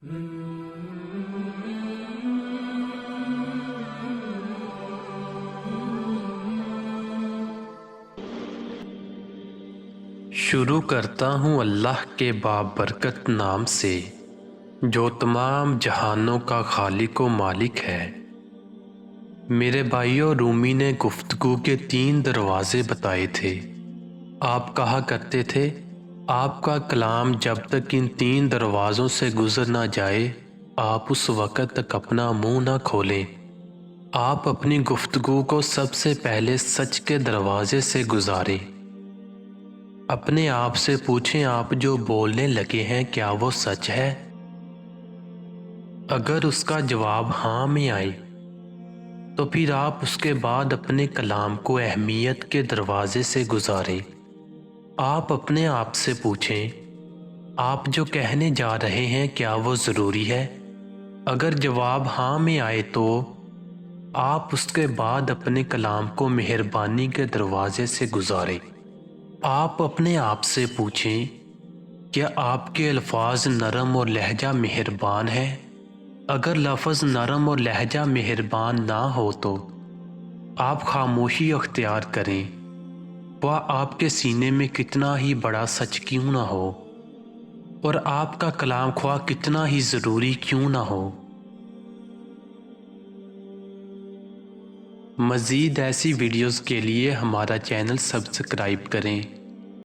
شروع کرتا ہوں اللہ کے بابرکت نام سے، جو تمام جہانوں کا خالق و مالک ہے۔ میرے بھائیوں، رومی نے گفتگو کے 3 دروازے بتائے تھے۔ آپ کہا کرتے تھے، آپ کا کلام جب تک ان 3 دروازوں سے گزر نہ جائے، آپ اس وقت تک اپنا منہ نہ کھولیں۔ آپ اپنی گفتگو کو سب سے پہلے سچ کے دروازے سے گزاریں۔ اپنے آپ سے پوچھیں، آپ جو بولنے لگے ہیں کیا وہ سچ ہے؟ اگر اس کا جواب ہاں میں آئے تو پھر آپ اس کے بعد اپنے کلام کو اہمیت کے دروازے سے گزاریں۔ آپ اپنے آپ سے پوچھیں، آپ جو کہنے جا رہے ہیں کیا وہ ضروری ہے؟ اگر جواب ہاں میں آئے تو آپ اس کے بعد اپنے کلام کو مہربانی کے دروازے سے گزاریں۔ آپ اپنے آپ سے پوچھیں، کیا آپ کے الفاظ نرم اور لہجہ مہربان ہے؟ اگر لفظ نرم اور لہجہ مہربان نہ ہو تو آپ خاموشی اختیار کریں، وہ آپ کے سینے میں کتنا ہی بڑا سچ کیوں نہ ہو، اور آپ کا کلام خواہ کتنا ہی ضروری کیوں نہ ہو۔ مزید ایسی ویڈیوز کے لیے ہمارا چینل سبسکرائب کریں۔